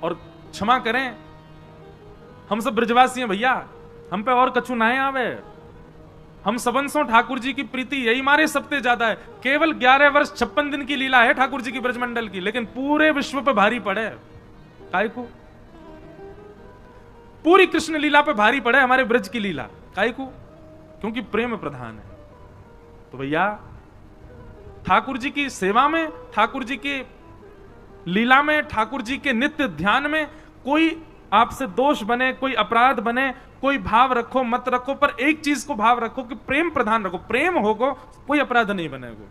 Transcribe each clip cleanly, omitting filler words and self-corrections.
और क्षमा करें, हम सब ब्रजवासी हैं भैया, हम पे और कछु ना आवे। हम सबंसों ठाकुर जी की प्रीति यही मारे सबसे ज्यादा है। केवल 11 वर्ष 56 दिन की लीला है ठाकुर जी की ब्रजमंडल की, लेकिन पूरे विश्व पे भारी पड़े। काय को? पूरी कृष्ण लीला पे भारी पड़े हमारे ब्रज की लीला। काय को? क्योंकि प्रेम प्रधान है। तो भैया ठाकुर जी की सेवा में, ठाकुर जी की लीला में, ठाकुर जी के नित्य ध्यान में कोई आपसे दोष बने, कोई अपराध बने, कोई भाव रखो मत रखो, पर एक चीज को भाव रखो कि प्रेम प्रधान रखो। प्रेम होगो कोई अपराध नहीं बनेगा।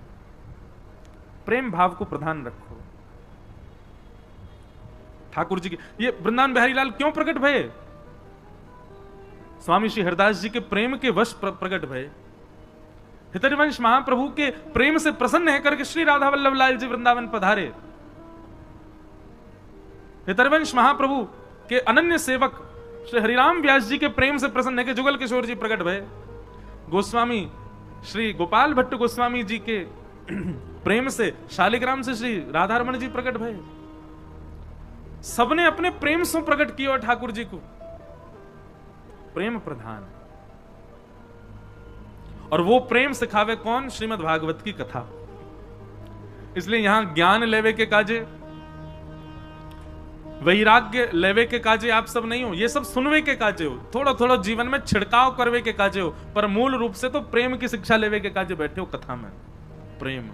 प्रेम भाव को प्रधान रखो। ठाकुर जी की ये वृंदावन बिहारी लाल क्यों प्रकट भये? स्वामी श्री हरदास जी के प्रेम के वश प्रकट भये। हितरिवंश महाप्रभु के प्रेम से प्रसन्न है करके श्री राधा वल्लभ लाल जी वृंदावन पधारे। हितरिवंश महाप्रभु के अनन्य सेवक श्री हरिराम व्यास जी के प्रेम से प्रसन्न है कि जुगल किशोर जी प्रकट भये। गोस्वामी श्री गोपाल भट्ट गोस्वामी जी के प्रेम से, शालिग्राम से श्री राधारमण जी प्रकट भये। सबने अपने प्रेम से प्रकट किया ठाकुर जी को। प्रेम प्रधान। और वो प्रेम सिखावे कौन? श्रीमद् भागवत की कथा। इसलिए यहां ज्ञान लेवे के काजे, वैराग्य लेवे के काजे आप सब नहीं हो, ये सब सुनवे के काजे हो, थोड़ा थोड़ा जीवन में छिड़काव करवे के काजे हो, पर मूल रूप से तो प्रेम की शिक्षा लेवे के काजे बैठे हो कथा में। प्रेम।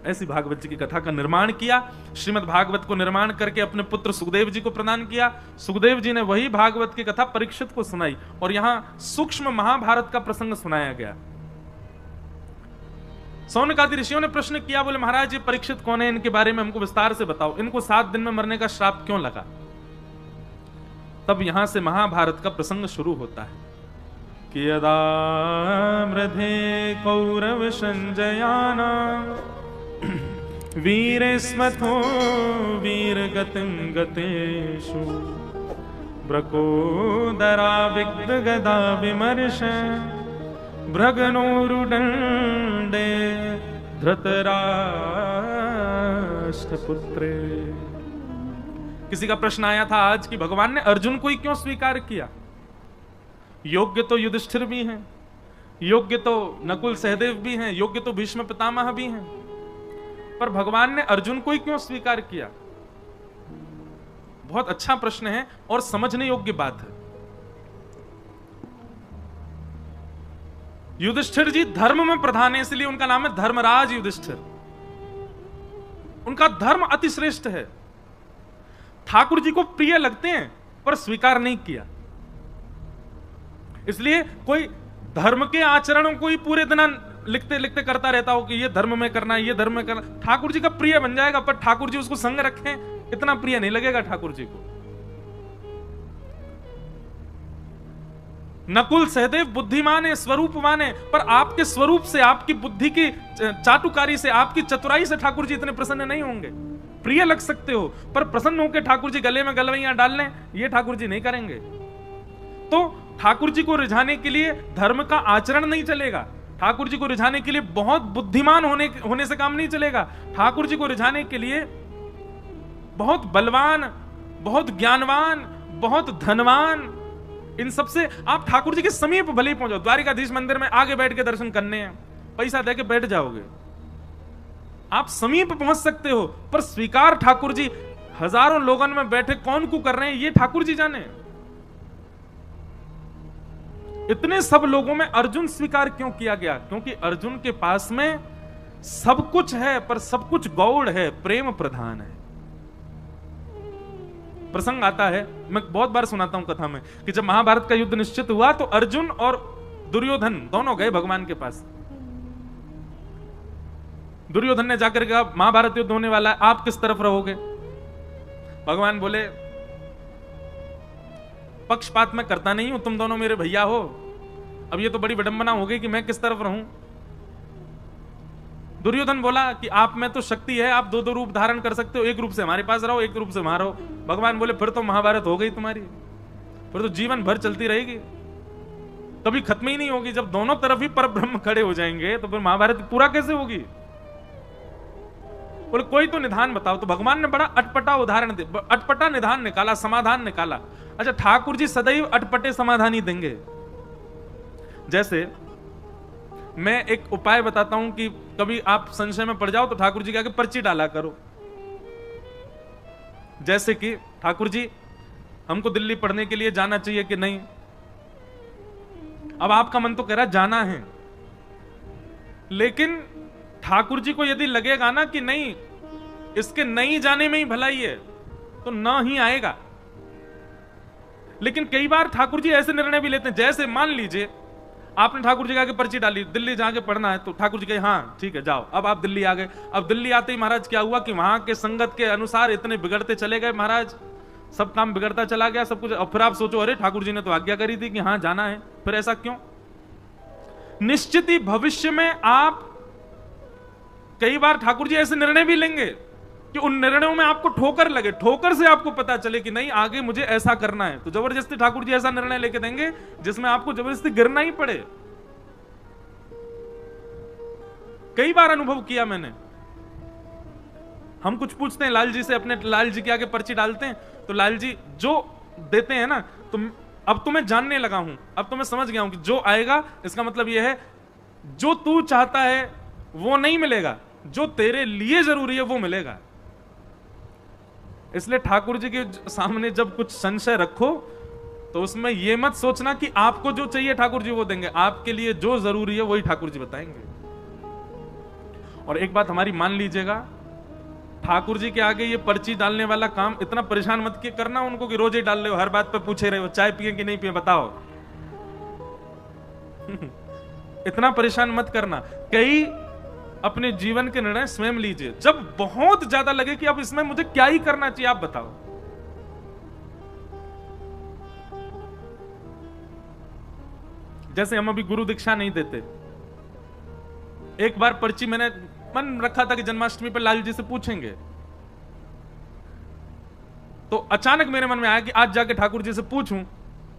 ऐसी भागवत जी की कथा का निर्माण किया। श्रीमद् भागवत को निर्माण करके अपने पुत्र सुखदेव जी को प्रदान किया। सुखदेव जी ने वही भागवत की कथा परीक्षित को सुनाई, और यहां सूक्ष्म महाभारत का प्रसंग सुनाया गया। सौनकादि ऋषियों ने प्रश्न किया, बोले महाराज ये परीक्षित कौन है, इनके बारे में हमको विस्तार से बताओ, इनको 7 दिन में मरने का श्राप क्यों लगा? तब यहां से महाभारत का प्रसंग शुरू होता है कि यदा मृधे कौरव संजयाना वीरेस्मथो वीरगतिं गतेषु ब्रकोदरा विग्ध गदा विमर्श भ्रगनोरुदंडे धृतराष्ट्रपुत्रे। किसी का प्रश्न आया था आज कि भगवान ने अर्जुन को ही क्यों स्वीकार किया? योग्य तो युधिष्ठिर भी हैं, योग्य तो नकुल सहदेव भी हैं, योग्य तो भीष्म पितामह भी हैं, पर भगवान ने अर्जुन को ही क्यों स्वीकार किया? बहुत अच्छा प्रश्न है और समझने योग्य बात है। युधिष्ठिर जी धर्म में प्रधान है, इसलिए उनका नाम है धर्मराज युधिष्ठिर। उनका धर्म अतिश्रेष्ठ है। ठाकुर जी को प्रिय लगते हैं पर स्वीकार नहीं किया, इसलिए कोई धर्म के आचरणों को ही पूरे दिन लिखते लिखते करता रहता हो कि ये धर्म में करना, ये धर्म में करना। ठाकुर जी का प्रिय बन जाएगा, पर ठाकुर जी उसको संग रखें इतना प्रिय नहीं लगेगा ठाकुर जी को। नकुल सहदेव बुद्धिमान है, स्वरूपवान है, पर आपके स्वरूप से, आपकी बुद्धि की चाटुकारी से, आपकी चतुराई से ठाकुर जी इतने प्रसन्न नहीं होंगे। प्रिय लग सकते हो, पर प्रसन्न होकर ठाकुर जी गले में गलवैयां डाल लें, ये ठाकुर जी नहीं करेंगे। तो ठाकुर जी को रिझाने के लिए धर्म का आचरण नहीं चलेगा। ठाकुर जी को रिझाने के लिए बहुत बुद्धिमान होने से काम नहीं चलेगा। ठाकुर जी को रिझाने के लिए बहुत बलवान, बहुत ज्ञानवान, बहुत धनवान, इन सबसे आप ठाकुर जी के समीप भले ही पहुंचो। द्वारिकाधीश मंदिर में आगे बैठ के दर्शन करने हैं, पैसा दे के बैठ जाओगे, आप समीप पहुंच सकते हो, पर स्वीकार ठाकुर जी हजारों लोगों में बैठे कौन को कर रहे हैं, ये ठाकुर जी जाने। इतने सब लोगों में अर्जुन स्वीकार क्यों किया गया? क्योंकि अर्जुन के पास में सब कुछ है, पर सब कुछ गौड़ है, प्रेम प्रधान है। प्रसंग आता है, मैं बहुत बार सुनाता हूं कथा में, कि जब महाभारत का युद्ध निश्चित हुआ तो अर्जुन और दुर्योधन दोनों गए भगवान के पास। दुर्योधन ने जाकर कहा महाभारत युद्ध होने वाला है, आप किस तरफ रहोगे? भगवान बोले पक्षपात मैं करता नहीं हूं, तुम दोनों मेरे भैया हो। अब ये तो बड़ी विडंबना हो गई कि मैं किस तरफ रहूं। दुर्योधन बोला कि आप में तो शक्ति है, आप 2-2 रूप धारण कर सकते हो, एक रूप से हमारे पास रहो, एक रूप से वहां रहो। भगवान बोले फिर तो महाभारत हो गई तुम्हारी, फिर तो जीवन भर चलती रहेगी, कभी खत्म ही नहीं होगी। जब दोनों तरफ ही परब्रह्म खड़े हो जाएंगे तो फिर महाभारत पूरा कैसे होगी? बोले कोई तो निधान बताओ। तो भगवान ने बड़ा अटपटा उदाहरण अटपटा निधान निकाला, समाधान निकाला। अच्छा, ठाकुर जी सदैव अटपटे समाधान ही देंगे। जैसे मैं एक उपाय बताता हूं कि कभी आप संशय में पड़ जाओ तो ठाकुर जी के आगे पर्ची डाला करो। जैसे कि ठाकुर जी हमको दिल्ली पढ़ने के लिए जाना चाहिए कि नहीं। अब आपका मन तो कह रहा जाना है, लेकिन ठाकुर जी को यदि लगेगा ना कि नहीं, इसके नहीं जाने में ही भलाई है, तो ना ही आएगा। लेकिन कई बार ठाकुर जी ऐसे निर्णय भी लेते हैं, जैसे मान लीजिए आपने ठाकुर जी के आगे पर्ची डाली, दिल्ली जाके पढ़ना है, तो ठाकुर जी कहे हाँ ठीक है जाओ। अब आप दिल्ली आ गए। अब दिल्ली आते ही महाराज क्या हुआ कि वहां के संगत के अनुसार इतने बिगड़ते चले गए महाराज, सब काम बिगड़ता चला गया, सब कुछ। अब फिर आप सोचो अरे ठाकुर जी ने तो आज्ञा करी थी कि हाँ जाना है, फिर ऐसा क्यों। निश्चित ही भविष्य में आप कई बार ठाकुर जी ऐसे निर्णय भी लेंगे कि उन निर्णयों में आपको ठोकर लगे, ठोकर से आपको पता चले कि नहीं आगे मुझे ऐसा करना है, तो जबरदस्ती ठाकुर जी ऐसा निर्णय लेके देंगे जिसमें आपको जबरदस्ती गिरना ही पड़े। कई बार अनुभव किया मैंने। हम कुछ पूछते हैं लाल जी से, अपने लाल जी के आगे पर्ची डालते हैं, तो लाल जी जो देते हैं ना, तो अब तो मैं जानने लगा हूं, अब तो मैं समझ गया हूं कि जो आएगा इसका मतलब यह है जो तू चाहता है वो नहीं मिलेगा, जो तेरे लिए जरूरी है वो मिलेगा। इसलिए ठाकुर जी के सामने जब कुछ संशय रखो तो उसमें यह मत सोचना कि आपको जो चाहिए ठाकुर जी वो देंगे, आपके लिए जो जरूरी है वही ठाकुर जी बताएंगे। और एक बात हमारी मान लीजिएगा, ठाकुर जी के आगे ये पर्ची डालने वाला काम इतना परेशान मत करना उनको कि रोज ही डाल रहे हो, हर बात पे पूछे रहे हो चाय पिए कि नहीं पिए बताओ। इतना परेशान मत करना। कई अपने जीवन के निर्णय स्वयं लीजिए जब बहुत ज्यादा लगे कि अब इसमें मुझे क्या ही करना चाहिए, आप बताओ। जैसे हम अभी गुरु दीक्षा नहीं देते, एक बार पर्ची मैंने मन रखा था कि जन्माष्टमी पर लाल जी से पूछेंगे, तो अचानक मेरे मन में आया कि आज जाके ठाकुर जी से पूछूं,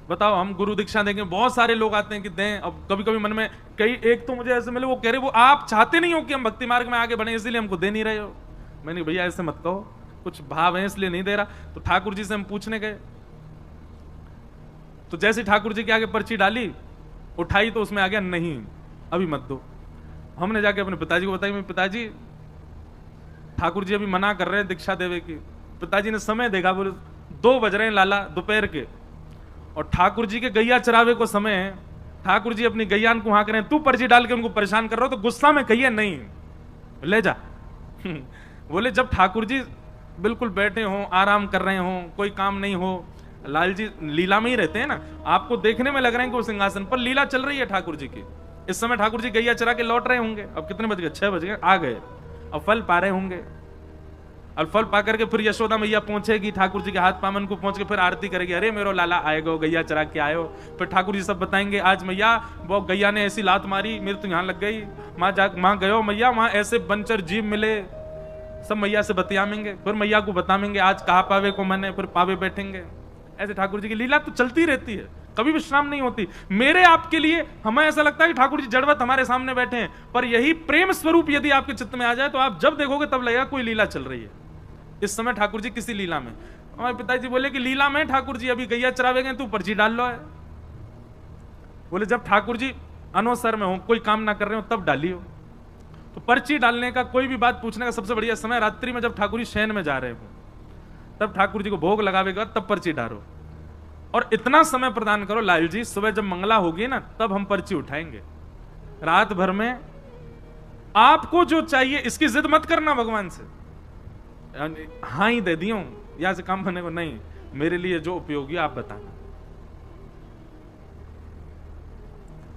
बताओ हम गुरु दीक्षा देंगे। बहुत सारे लोग आते हैं कि दें। अब कभी कभी मन में कई एक तो मुझे ऐसे मिले, वो कह रहे वो आप चाहते नहीं हो कि हम भक्ति मार्ग में आगे बढ़े, इसलिए हमको दे नहीं रहे हो। मैंने भैया ऐसे मत कहो, कुछ भाव है इसलिए नहीं दे रहा। तो ठाकुर जी से हम पूछने गए, तो जैसे ठाकुर जी के आगे पर्ची डाली, उठाई तो उसमें आ गया नहीं अभी मत दो। हमने जाके अपने पिताजी को बताई, पिताजी ठाकुर जी अभी मना कर रहे हैं दीक्षा देवे की। पिताजी ने समय देखा, बोले 2 बज रहे हैं लाला दोपहर के, और ठाकुर जी के गैया चरावे को समय है, ठाकुर जी अपनी गैयान को हाँक रहे हैं, तू पर्ची डाल के उनको परेशान कर रहा हो। तो गुस्सा में कहिए नहीं ले जा। बोले जब ठाकुर जी बिल्कुल बैठे हो, आराम कर रहे हो, कोई काम नहीं हो, लाल जी लीला में ही रहते हैं ना, आपको देखने में लग रहे हैं कि वो सिंहासन पर लीला चल रही है ठाकुर जी की। इस समय ठाकुर जी गैया चरा के लौट रहे होंगे, अब कितने बज गए 6 बज गए, आ गए, अब फल पा रहे होंगे। अब फल पा करके फिर यशोदा मैया पहुंचेगी, ठाकुर जी के हाथ पामन को पहुंच के फिर आरती करेगी, अरे मेरो लाला आएगा गैया चरा के आयो। फिर ठाकुर जी सब बताएंगे, आज मैया वो गैया ने ऐसी लात मारी मेरे तो यहाँ लग गई, माँ गयो मैया वहां ऐसे बनचर जीव मिले, सब मैया से बतियामेंगे, फिर मैया को बताएंगे आज कहा पावे को मैंने, फिर पावे बैठेंगे। ऐसे ठाकुर जी की लीला तो चलती रहती है, कभी विश्राम नहीं होती। मेरे आपके लिए हमें ऐसा लगता है कि ठाकुर जी जड़वत हमारे सामने बैठे हैं, पर यही प्रेम स्वरूप यदि आपके चित्त में आ जाए तो आप जब देखोगे तब लगेगा कोई लीला चल रही है। इस समय ठाकुर जी किसी लीला में, हमारे पिताजी बोले कि लीला में ठाकुर जी अभी गैया चरावे गए, तू पर्ची डाल लो है। बोले जब ठाकुर जी अनवसर में हो, कोई काम ना कर रहे हो, तब डालियो। तो पर्ची डालने का, कोई भी बात पूछने का सबसे बढ़िया समय रात्रि में, जब ठाकुर जी शयन में जा रहे हो, तब ठाकुर जी को भोग लगावेगा, तब पर्ची डालो। और इतना समय प्रदान करो लाल जी, सुबह जब मंगला होगी ना तब हम पर्ची उठाएंगे। रात भर में आपको जो चाहिए इसकी जिद मत करना भगवान से, हाँ ही दे दियो या से काम करने को नहीं, मेरे लिए जो उपयोगी आप बताना।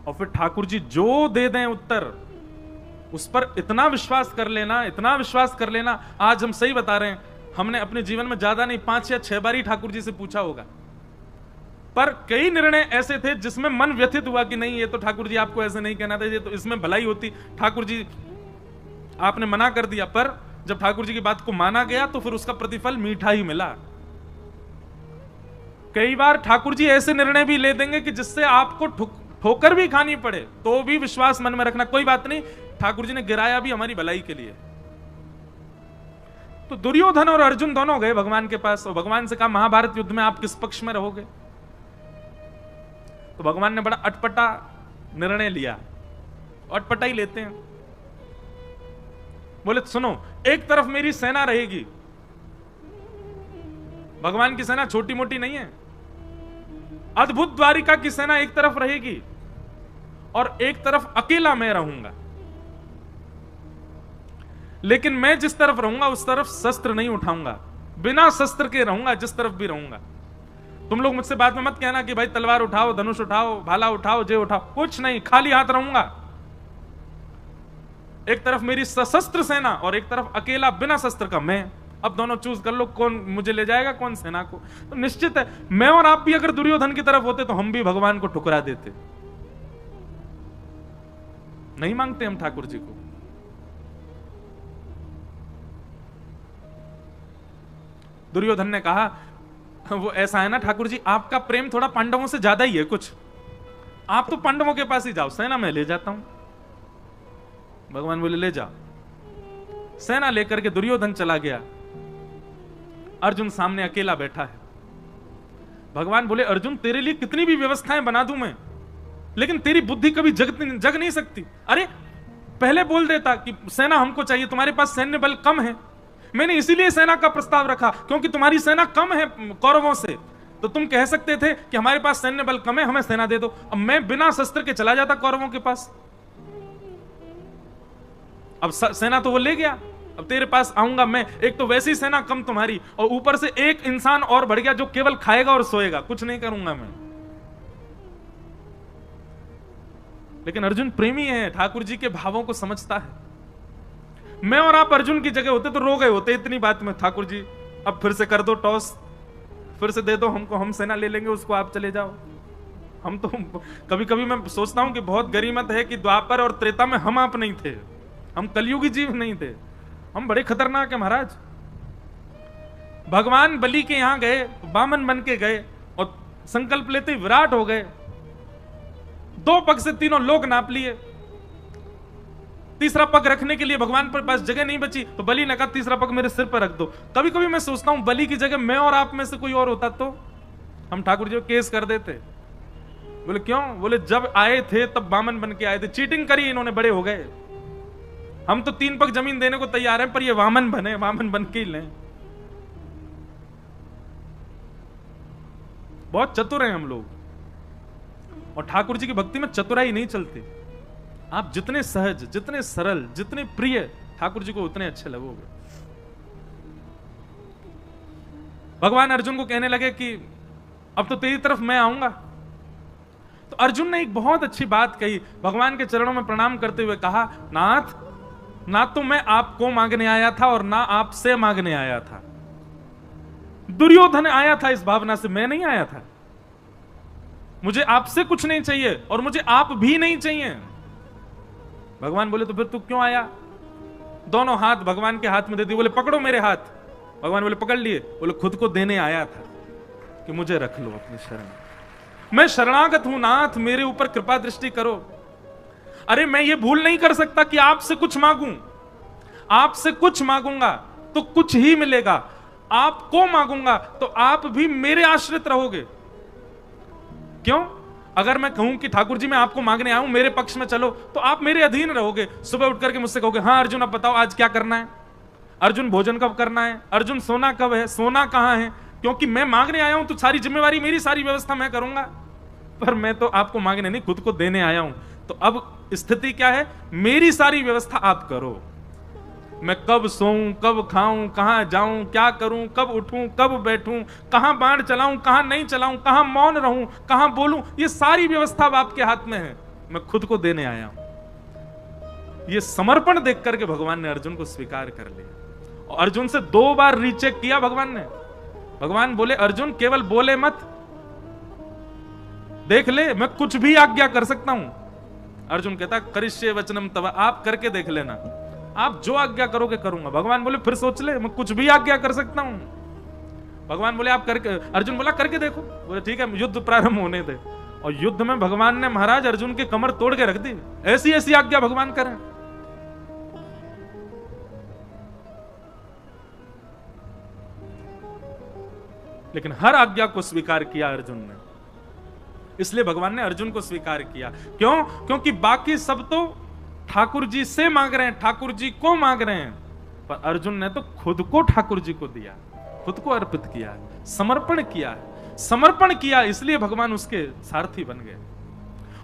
और फिर ठाकुर जी जो दे दें उत्तर, उस पर इतना विश्वास कर लेना, इतना विश्वास कर लेना। आज हम सही बता रहे हैं, हमने अपने जीवन में ज्यादा नहीं 5 या 6 बार ही ठाकुर जी से पूछा होगा, पर कई निर्णय ऐसे थे जिसमें मन व्यथित हुआ कि नहीं ये तो ठाकुर जी आपको ऐसे नहीं कहना था, ये तो इसमें भलाई होती, ठाकुर जी आपने मना कर दिया। पर जब ठाकुर जी की बात को माना गया तो फिर उसका प्रतिफल मीठा ही मिला। कई बार ठाकुर जी ऐसे निर्णय भी ले देंगे कि जिससे आपको ठोकर भी खानी पड़े, तो भी विश्वास मन में रखना, कोई बात नहीं, ठाकुर जी ने गिराया भी हमारी भलाई के लिए। तो दुर्योधन और अर्जुन दोनों गए भगवान के पास और भगवान से कहा महाभारत युद्ध में आप किस पक्ष में रहोगे? तो भगवान ने बड़ा अटपटा निर्णय लिया, अटपटा ही लेते हैं। बोले सुनो, एक तरफ मेरी सेना रहेगी, भगवान की सेना छोटी मोटी नहीं है, अद्भुत द्वारिका की सेना एक तरफ रहेगी और एक तरफ अकेला मैं रहूंगा। लेकिन मैं जिस तरफ रहूंगा उस तरफ शस्त्र नहीं उठाऊंगा, बिना शस्त्र के रहूंगा जिस तरफ भी रहूंगा। तुम लोग मुझसे बाद में मत कहना कि भाई तलवार उठाओ, धनुष उठाओ, भाला उठाओ, जे उठाओ, कुछ नहीं, खाली हाथ रहूंगा। एक तरफ मेरी सशस्त्र सेना और एक तरफ अकेला बिना शस्त्र का मैं। अब दोनों चूज कर लो, कौन मुझे ले जाएगा, कौन सेना को। तो निश्चित है मैं और आप भी अगर दुर्योधन की तरफ होते तो हम भी भगवान को ठुकरा देते। नहीं मांगते हम ठाकुर जी को। दुर्योधन ने कहा वो ऐसा है ना ठाकुर जी, आपका प्रेम थोड़ा पांडवों से ज्यादा ही है कुछ, आप तो पांडवों के पास ही जाओ, सेना मैं ले जाता हूं। भगवान बोले ले जाओ। सेना लेकर के दुर्योधन चला गया, अर्जुन सामने अकेला बैठा है। भगवान बोले अर्जुन तेरे लिए कितनी भी व्यवस्थाएं बना दूं मैं, लेकिन तेरी बुद्धि कभी जग नहीं सकती। अरे पहले बोल देता कि सेना हमको चाहिए, तुम्हारे पास सैन्य बल कम है, मैंने इसीलिए सेना का प्रस्ताव रखा क्योंकि तुम्हारी सेना कम है कौरवों से, तो तुम कह सकते थे कि हमारे पास सैन्य बल कम है, हमें सेना दे दो। अब मैं बिना शस्त्र के चला जाता कौरवों के पास, अब सेना तो वो ले गया, अब तेरे पास आऊंगा मैं, एक तो वैसी सेना कम तुम्हारी और ऊपर से एक इंसान और बढ़ गया जो केवल खाएगा और सोएगा, कुछ नहीं करूंगा मैं। लेकिन अर्जुन प्रेमी है, ठाकुर जी के भावों को समझता है। मैं और आप अर्जुन की जगह होते तो रो गए होते इतनी बात में, ठाकुर जी अब फिर से कर दो टॉस, फिर से दे दो हमको, हम सेना ले लेंगे उसको, आप चले जाओ। हम तो कभी कभी मैं सोचता हूं कि बहुत गरीमत है कि द्वापर और त्रेता में हम आप नहीं थे, हम कलयुगी जीव नहीं थे, हम बड़े खतरनाक है महाराज। भगवान बलि के यहां गए, वामन बन के गए और संकल्प लेते विराट हो गए, 2 पग से तीनों लोग नाप लिए, तीसरा पग रखने के लिए भगवान पर पास जगह नहीं बची तो बलि ने कहा तीसरा पग मेरे सिर पर रख दो। कभी कभी मैं सोचता हूं बलि की जगह मैं और आप में से कोई और होता तो हम ठाकुर जी को केस कर देते। बोले क्यों? बोले जब आए थे तब वामन बन के आए थे, चीटिंग करी इन्होंने, बड़े हो गए, हम तो 3 पग जमीन देने को तैयार हैं पर ये वामन बने, वामन बन के ही लें। बहुत चतुर हैं हम लोग, और ठाकुर जी की भक्ति में चतुराई नहीं चलती। आप जितने सहज, जितने सरल, जितने प्रिय ठाकुर जी को उतने अच्छे लगोगे। भगवान अर्जुन को कहने लगे कि अब तो तेरी तरफ मैं आऊंगा। तो अर्जुन ने एक बहुत अच्छी बात कही, भगवान के चरणों में प्रणाम करते हुए कहा नाथ, ना तो मैं आपको मांगने आया था और ना आपसे मांगने आया था, दुर्योधन आया था इस भावना से, मैं नहीं आया था। मुझे आपसे कुछ नहीं चाहिए और मुझे आप भी नहीं चाहिए। भगवान बोले तो फिर तू क्यों आया? दोनों हाथ भगवान के हाथ में दे दिए, बोले पकड़ो मेरे हाथ। भगवान बोले पकड़ लिए, बोले खुद को देने आया था कि मुझे रख लो अपनी शरण, मैं शरणागत हूं नाथ, मेरे ऊपर कृपा दृष्टि करो। अरे मैं ये भूल नहीं कर सकता कि आपसे कुछ मांगूं, आपसे कुछ मांगूंगा तो कुछ ही मिलेगा, आपको मांगूंगा तो आप भी मेरे आश्रित रहोगे। क्यों? अगर मैं कहूं कि ठाकुर जी मैं आपको मांगने आऊं, मेरे पक्ष में चलो, तो आप मेरे अधीन रहोगे। सुबह उठ करके मुझसे कहोगे हाँ अर्जुन अब बताओ आज क्या करना है, अर्जुन भोजन कब करना है, अर्जुन सोना कब है, सोना कहां है, क्योंकि मैं मांगने आया हूं तो सारी जिम्मेवारी मेरी, सारी व्यवस्था मैं करूंगा। पर मैं तो आपको मांगने नहीं, खुद को देने आया हूं। तो अब स्थिति क्या है, मेरी सारी व्यवस्था आप करो। मैं कब सोऊं, कब खाऊं, कहां जाऊं, क्या करूं, कब उठूं, कब बैठूं, कहां बाण चलाऊं, कहां नहीं चलाऊं, कहां मौन रहूं, कहां बोलूं, ये सारी व्यवस्था अब आपके हाथ में है, मैं खुद को देने आया हूं। ये समर्पण देख करके भगवान ने अर्जुन को स्वीकार कर लिया। और अर्जुन से 2 बार रीचेक किया भगवान ने। भगवान बोले अर्जुन केवल बोले मत, देख ले मैं कुछ भी आज्ञा कर सकता हूं। अर्जुन कहता करिष्ये वचनम तव, आप करके देख लेना, आप जो आज्ञा करोगे करूंगा। भगवान बोले फिर सोच ले, मैं कुछ भी आज्ञा कर सकता हूं। भगवान बोले आप करके, अर्जुन बोला करके देखो। बोले ठीक है युद्ध प्रारंभ होने दे। और युद्ध में भगवान ने महाराज अर्जुन की कमर तोड़ के रख दी, ऐसी ऐसी आज्ञा भगवान करें। लेकिन हर आज्ञा को स्वीकार किया अर्जुन ने। इसलिए भगवान ने अर्जुन को स्वीकार किया। क्यों? क्योंकि बाकी सब तो ठाकुर जी से मांग रहे हैं, ठाकुर जी को मांग रहे हैं, पर अर्जुन ने तो खुद को ठाकुर जी को दिया, खुद को अर्पित किया, समर्पण किया। समर्पण किया, इसलिए भगवान उसके सारथी बन गए।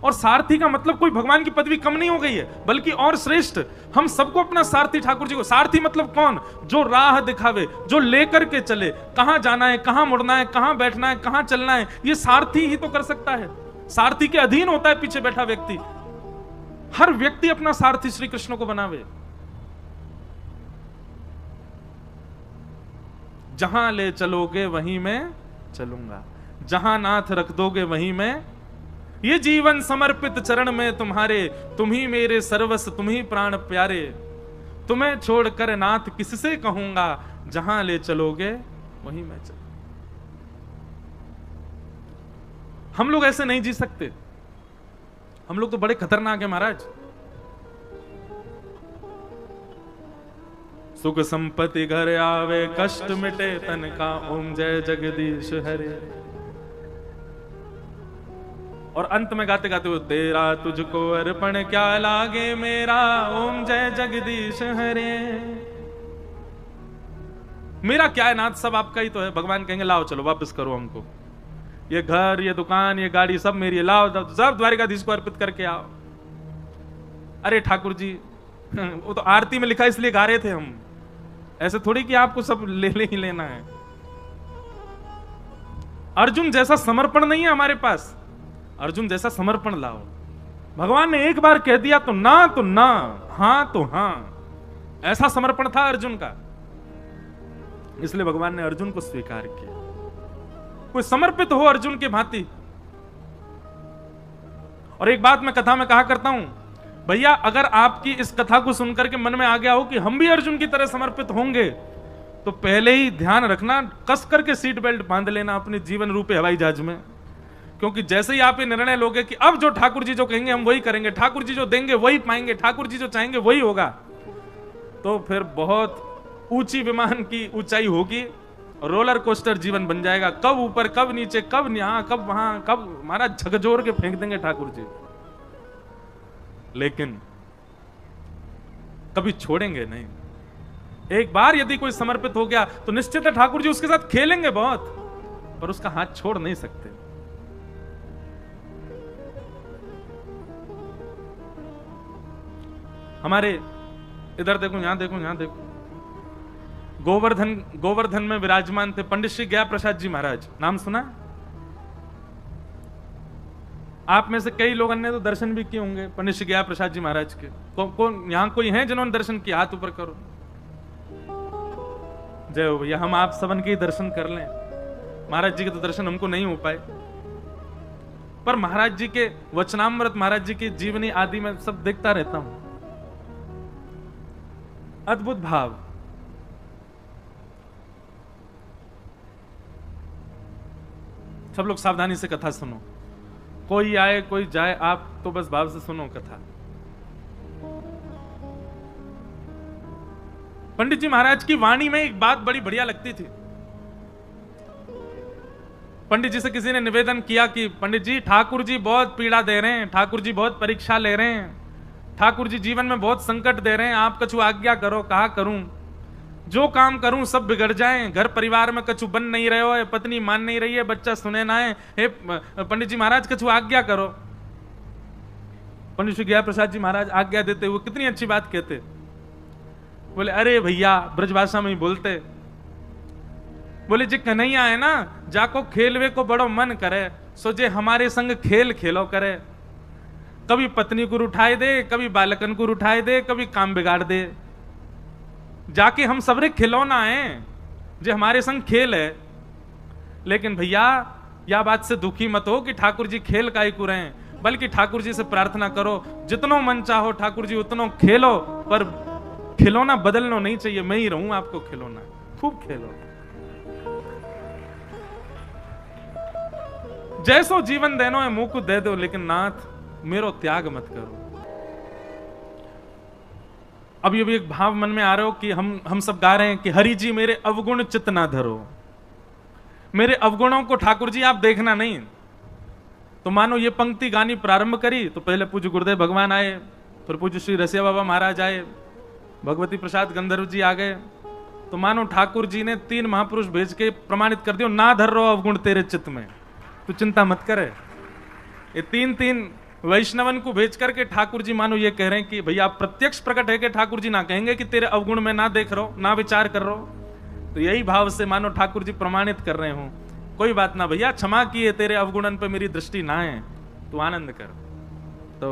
और सारथी का मतलब कोई भगवान की पदवी कम नहीं हो गई है, बल्कि और श्रेष्ठ। हम सबको अपना सारथी ठाकुर जी को। सारथी मतलब कौन? जो राह दिखावे, जो लेकर के चले, कहां जाना है, कहां मुड़ना है, कहां बैठना है, कहां चलना है, ये सारथी ही तो कर सकता है। सारथी के अधीन होता है पीछे बैठा व्यक्ति। हर व्यक्ति अपना सारथी श्री कृष्ण को बनावे। जहां ले चलोगे वहीं मैं चलूंगा, जहां नाथ रख दोगे वहीं मैं। ये जीवन समर्पित चरण में तुम्हारे, तुम ही मेरे सर्वस्व, तुम ही प्राण प्यारे। तुम्हें छोड़कर नाथ किससे कहूंगा, जहां ले चलोगे वहीं मैं चल। हम लोग ऐसे नहीं जी सकते। हम लोग तो बड़े खतरनाक है महाराज। सुख संपत्ति घर आवे, कष्ट मिटे तन का, ओम जय जगदीश हरे। और अंत में गाते गाते वो, तेरा तुझको अर्पण क्या लागे मेरा, ओम जय जगदीश हरे। मेरा क्या है नाथ, सब आपका ही तो है। भगवान कहेंगे लाओ चलो वापस करो हमको, ये घर, ये दुकान, ये गाड़ी सब मेरी है, लाओ सब द्वारिकाधीश को अर्पित करके आओ। अरे ठाकुर जी वो तो आरती में लिखा इसलिए गा रहे थे हम, ऐसे थोड़ी कि आपको सब ले ही लेना है। अर्जुन जैसा समर्पण नहीं है हमारे पास। अर्जुन जैसा समर्पण लाओ। भगवान ने एक बार कह दिया तो ना, हां तो हां, ऐसा समर्पण था अर्जुन का। इसलिए भगवान ने अर्जुन को स्वीकार किया। कोई समर्पित हो अर्जुन के भांति। और एक बात मैं कथा में कहा करता हूं, भैया अगर आपकी इस कथा को सुनकर के मन में आ गया हो कि हम भी अर्जुन की तरह समर्पित होंगे, तो पहले ही ध्यान रखना, कस करके सीट बेल्ट बांध लेना अपने जीवन रूपी हवाई जहाज में। क्योंकि जैसे ही आप ये निर्णय लोगे कि अब जो ठाकुर जी जो कहेंगे हम वही करेंगे, ठाकुर जी जो देंगे वही पाएंगे, ठाकुर जी जो चाहेंगे वही होगा, तो फिर बहुत ऊंची विमान की ऊंचाई होगी, रोलर कोस्टर जीवन बन जाएगा। कब ऊपर, कब नीचे, कब यहां, कब वहां, कब हमारा झकझोर के फेंक देंगे ठाकुर जी। लेकिन कभी छोड़ेंगे नहीं। एक बार यदि कोई समर्पित हो गया तो निश्चित है ठाकुर जी उसके साथ खेलेंगे बहुत, पर उसका हाथ छोड़ नहीं सकते। हमारे इधर देखो, यहां देखो, यहां देखो, गोवर्धन में विराजमान थे पंडित श्री गया प्रसाद जी महाराज। नाम सुना? आप में से कई लोगों ने तो दर्शन भी किए होंगे पंडित श्री गया प्रसाद जी महाराज के। कौन यहां कोई है जिन्होंने दर्शन किया? हाथ ऊपर करो। जय हो भैया, हम आप सबन के ही दर्शन कर लें। महाराज जी के तो दर्शन हमको नहीं हो पाए, पर महाराज जी के वचनामृत, महाराज जी की जीवनी आदि में सब देखता रहता हूं। अद्भुत भाव। सब लोग सावधानी से कथा सुनो। कोई आए कोई जाए, आप तो बस भाव से सुनो कथा। पंडित जी महाराज की वाणी में एक बात बड़ी बढ़िया लगती थी। पंडित जी से किसी ने निवेदन किया कि पंडित जी, ठाकुर जी बहुत पीड़ा दे रहे हैं, ठाकुर जी बहुत परीक्षा ले रहे हैं, ठाकुर जी जीवन में बहुत संकट दे रहे हैं, आप कछु आज्ञा करो। कहा करूं? जो काम करूं सब बिगड़ जाएं, घर परिवार में कछु बन नहीं रहे हो, पत्नी मान नहीं रही है, बच्चा सुने ना है, हे पंडित जी महाराज कछु आज्ञा करो। पंडित श्री गया प्रसाद जी महाराज आज्ञा देते हुए कितनी अच्छी बात कहते, बोले अरे भैया, ब्रजभाषा में ही बोलते, बोले जी कन्हैया है ना, जाको खेलवे को बड़ो मन करे, सोचे हमारे संग खेल खेलो करे। कभी पत्नी को उठाए दे, कभी बालकन को उठाए दे, कभी काम बिगाड़ दे। जाके हम सबरे खिलौना है, जो हमारे संग खेल है। लेकिन भैया यह बात से दुखी मत हो कि ठाकुर जी खेल काहे को रहे, बल्कि ठाकुर जी से प्रार्थना करो जितनो मन चाहो ठाकुर जी उतनो खेलो, पर खिलौना बदलना नहीं चाहिए, मैं ही रहूं आपको खिलौना, खूब खेलो। जैसो जीवन देनो है मुंह को दे दो, लेकिन नाथ मेरो त्याग मत करो। अभी अभी एक भाव मन में आ रहा हो कि हम सब गा रहे हैं कि हरि जी मेरे अवगुण चित ना धरो, मेरे अवगुणों को ठाकुर जी आप देखना नहीं। तो मानो ये पंक्ति गानी प्रारंभ करी तो पहले पूज्य गुरुदेव भगवान आए, फिर पूज्य श्री रसिया बाबा महाराज आए, भगवती प्रसाद गंधर्व जी आ गए। तो मानो ठाकुर जी ने 3 महापुरुष भेज के प्रमाणित कर दियो, ना धर रहो अवगुण तेरे चित्त में, तू चिंता मत करे। ये 3 वैष्णवन को भेज करके ठाकुर जी मानो ये कह रहे हैं कि भैया प्रत्यक्ष प्रकट है कि ठाकुर जी ना कहेंगे कि तेरे अवगुण में ना देख रहो, ना विचार कर रहो। तो यही भाव से मानो ठाकुर जी प्रमाणित कर रहे हो, कोई बात ना भैया, क्षमा किए तेरे अवगुणन पे मेरी दृष्टि ना है, तू आनंद कर। तो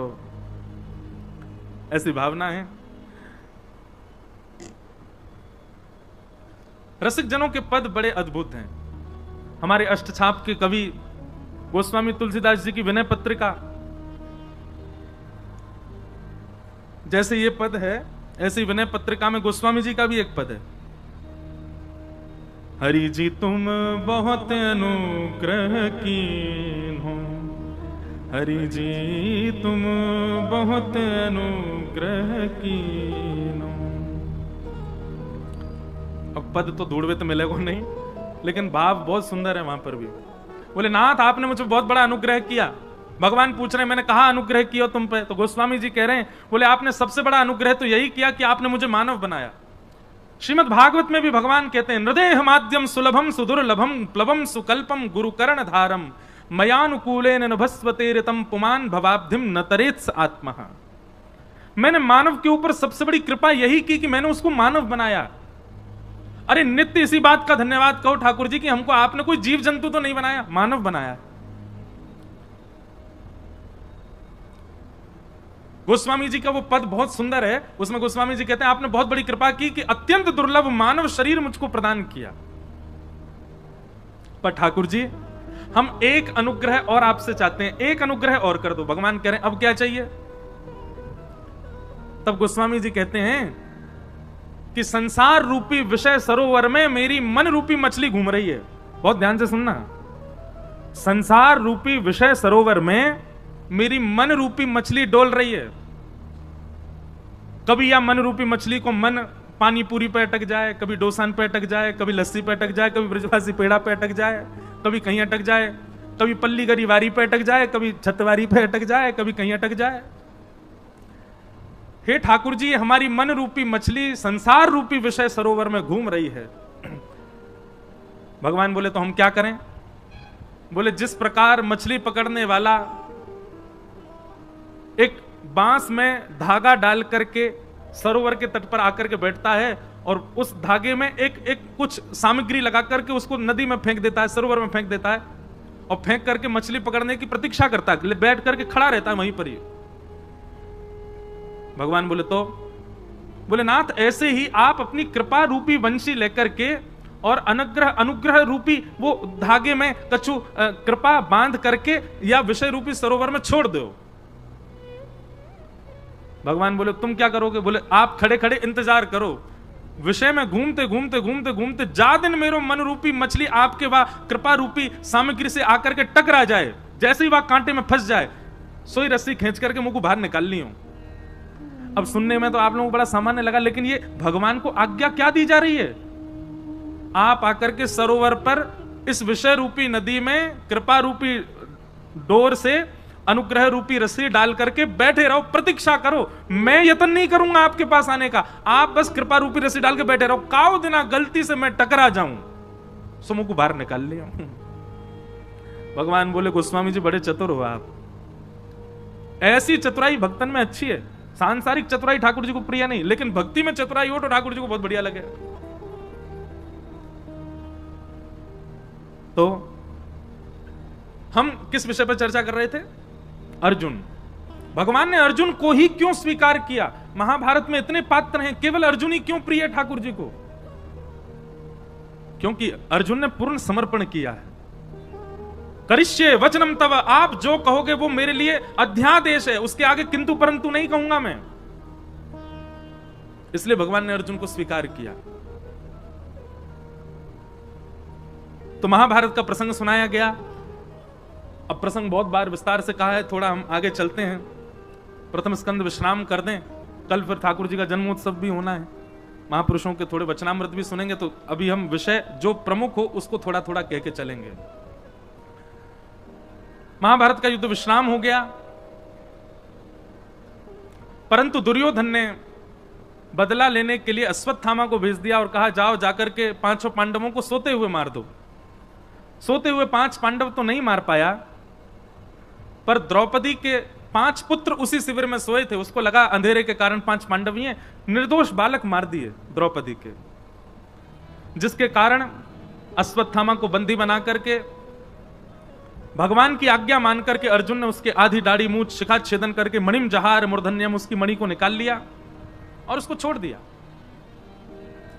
ऐसी भावना है। रसिक जनों के पद बड़े अद्भुत हैं। हमारे अष्टछाप के कवि गोस्वामी तुलसीदास जी की विनय पत्रिका, जैसे ये पद है ऐसी विनय पत्रिका में गोस्वामी जी का भी एक पद है। हरि जी तुम बहुत अनुग्रह कीन हो, हरि जी तुम बहुत अनुग्रह कीन हो। अब पद तो ढूंढवे तो मिलेगा नहीं, लेकिन भाव बहुत सुंदर है वहां पर भी। बोले नाथ आपने मुझे बहुत बड़ा अनुग्रह किया। भगवान पूछ रहे मैंने कहा अनुग्रह किया तुम पे, तो गोस्वामी जी कह रहे हैं बोले आपने सबसे बड़ा अनुग्रह तो यही किया कि आपने मुझे मानव बनाया। श्रीमद् भागवत में भी भगवान कहते हैं हृदय माध्यम सुलभम सुदुर्लभम प्लवम सुकल्पम गुरुकर्ण धारम मयानुकूलेन नभस्वतेरितम पुमान भवाब्धिम न तरेत्स आत्मा। मैंने मानव के ऊपर सबसे बड़ी कृपा यही की कि मैंने उसको मानव बनाया। अरे नित्य इसी बात का धन्यवाद कहो ठाकुर जी कि हमको आपने कोई जीव जंतु तो नहीं बनाया, मानव बनाया। गोस्वामी जी का वो पद बहुत सुंदर है, उसमें गोस्वामी जी कहते हैं आपने बहुत बड़ी कृपा की कि अत्यंत दुर्लभ मानव शरीर मुझको प्रदान किया। पर ठाकुर जी हम एक अनुग्रह और आपसे चाहते हैं, एक अनुग्रह और कर दो। भगवान कह रहे हैं अब क्या चाहिए? तब गोस्वामी जी कहते हैं कि संसार रूपी विषय सरोवर में मेरी मन रूपी मछली घूम रही है। बहुत ध्यान से सुनना, संसार रूपी विषय सरोवर में मेरी मन रूपी मछली डोल रही है। कभी या मन रूपी मछली को मन पानी पूरी पे अटक जाए, कभी डोसान पे अटक जाए, कभी लस्सी पे अटक जाए, कभी ब्रजवासी पेड़ा पे अटक जाए, कभी कहीं अटक जाए, कभी पल्ली गरीवारी पे अटक जाए, कभी छतवारी पे अटक जाए, कभी कहीं अटक जाए। हे ठाकुर जी हमारी मन रूपी मछली संसार रूपी विषय सरोवर में घूम रही है। भगवान बोले तो हम क्या करें? बोले जिस प्रकार मछली पकड़ने वाला एक बांस में धागा डाल करके सरोवर के तट पर आकर के बैठता है और उस धागे में एक कुछ सामग्री लगा करके उसको नदी में फेंक देता है, सरोवर में फेंक देता है और फेंक करके मछली पकड़ने की प्रतीक्षा करता है, बैठ करके खड़ा रहता है वहीं पर ही। भगवान बोले तो बोले नाथ ऐसे ही आप अपनी कृपा रूपी वंशी लेकर के और अनुग्रह रूपी वो धागे में कछु कृपा बांध करके या विषय रूपी सरोवर में छोड़ दो। भगवान बोले तुम क्या करोगे? बोले आप खड़े खड़े इंतजार करो, विषय में घूमते घूमते घूमते घूमते जा दिन मेरो मन रूपी मछली आपके वह कृपा रूपी सामग्री से आकर के टकरा जाए, जैसे ही वह कांटे में फंस जाए सोई रस्सी खींच करके मुंह को बाहर निकाल ली हूं। अब सुनने में तो आप लोगों को बड़ा सामान्य लगा, लेकिन ये भगवान को आज्ञा क्या दी जा रही है? आप आकर के सरोवर पर इस विषय रूपी नदी में कृपा रूपी डोर से अनुग्रह रूपी रस्सी डाल करके बैठे रहो, प्रतीक्षा करो। मैं यत्न नहीं करूंगा आपके पास आने का, आप बस कृपा रूपी रस्सी डाल के बैठे रहो। काओ दिना गलती से मैं टकरा जाऊं सो मुंह को बाहर निकाल लिया। भगवान बोले गोस्वामी जी बड़े चतुर हो आप, ऐसी चतुराई भक्तन में अच्छी है। सांसारिक चतुराई ठाकुर जी को प्रिय नहीं, लेकिन भक्ति में चतुराई हो तो ठाकुर जी को बहुत बढ़िया लगे। तो हम किस विषय पर चर्चा कर रहे थे? अर्जुन। भगवान ने अर्जुन को ही क्यों स्वीकार किया? महाभारत में इतने पात्र हैं, केवल अर्जुन ही क्यों प्रिय है ठाकुर जी को? क्योंकि अर्जुन ने पूर्ण समर्पण किया है। करिष्ये वचनम तव, आप जो कहोगे वो मेरे लिए अध्यादेश है, उसके आगे किंतु परंतु नहीं कहूंगा मैं। इसलिए भगवान ने अर्जुन को स्वीकार किया। तो महाभारत का प्रसंग सुनाया गया। अब प्रसंग बहुत बार विस्तार से कहा है, थोड़ा हम आगे चलते हैं। प्रथम स्कंद विश्राम कर दें, कल फिर ठाकुर जी का जन्मोत्सव भी होना है। महापुरुषों के थोड़े वचनामृत भी सुनेंगे, तो अभी हम विषय जो प्रमुख हो उसको थोड़ा थोड़ा कह के चलेंगे। महाभारत का युद्ध विश्राम हो गया, परंतु दुर्योधन ने बदला लेने के लिए अश्वत्थामा को भेज दिया और कहा जाओ जाकर के 5 पांडवों को सोते हुए मार दो। सोते हुए 5 पांडव तो नहीं मार पाया, पर द्रौपदी के 5 पुत्र उसी शिविर में सोए थे, उसको लगा अंधेरे के कारण 5 पांडव ही हैं, निर्दोष बालक मार दिए द्रौपदी के, जिसके कारण अश्वत्थामा को बंदी बना करके भगवान की आज्ञा मान करके अर्जुन ने उसके आधी दाढ़ी मूंछ शिखा छेदन करके मणिम जहार मूर्धन्यम, उसकी मणि को निकाल लिया और उसको छोड़ दिया,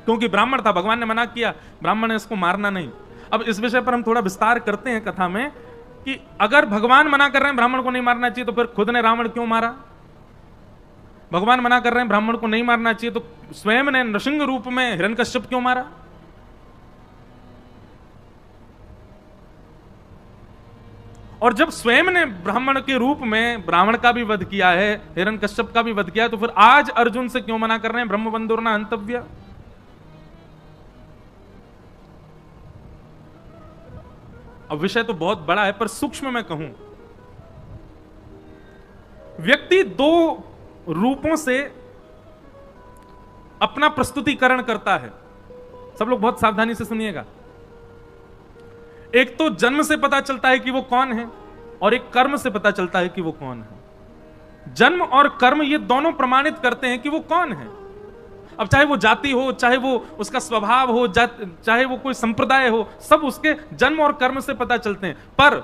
क्योंकि ब्राह्मण था, भगवान ने मना किया, ब्राह्मण ने इसको मारना नहीं। अब इस विषय पर हम थोड़ा विस्तार करते हैं कथा में कि अगर भगवान मना कर रहे हैं ब्राह्मण को नहीं मारना चाहिए, तो फिर खुद ने रावण क्यों मारा? भगवान मना कर रहे हैं ब्राह्मण को नहीं मारना चाहिए, तो स्वयं ने नृसिंह रूप में हिरण्यकश्यप क्यों मारा? और जब स्वयं ने ब्राह्मण के रूप में ब्राह्मण का भी वध किया है, हिरण्यकश्यप का भी वध किया है, तो फिर आज अर्जुन से क्यों मना कर रहे हैं ब्रह्मबंधुर्ना हंतव्य? अब विषय तो बहुत बड़ा है, पर सूक्ष्म में कहूं, व्यक्ति 2 रूपों से अपना प्रस्तुतिकरण करता है। सब लोग बहुत सावधानी से सुनिएगा। एक तो जन्म से पता चलता है कि वो कौन है, और एक कर्म से पता चलता है कि वो कौन है। जन्म और कर्म ये दोनों प्रमाणित करते हैं कि वो कौन है। अब चाहे वो जाति हो, चाहे वो उसका स्वभाव हो, चाहे वो कोई संप्रदाय हो, सब उसके जन्म और कर्म से पता चलते हैं। पर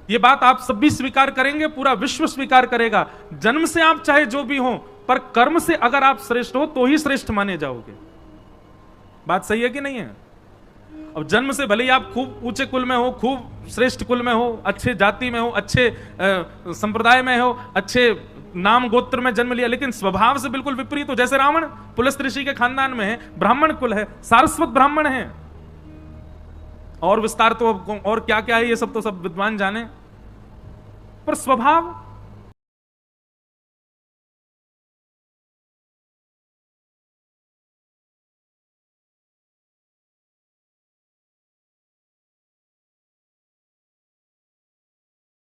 यह बात आप सब भी स्वीकार करेंगे, पूरा विश्व स्वीकार करेगा, जन्म से आप चाहे जो भी हो, पर कर्म से अगर आप श्रेष्ठ हो तो ही श्रेष्ठ माने जाओगे। बात सही है कि नहीं है? अब जन्म से भले ही आप खूब ऊंचे कुल में हो, खूब श्रेष्ठ कुल में हो, अच्छे जाति में हो, अच्छे संप्रदाय में हो, अच्छे नाम गोत्र में जन्म लिया, लेकिन स्वभाव से बिल्कुल विपरीत हो। जैसे रावण पुलस्त ऋषि के खानदान में है, ब्राह्मण कुल है, सारस्वत ब्राह्मण है, और विस्तार तो और क्या क्या है ये सब तो सब विद्वान जाने, पर स्वभाव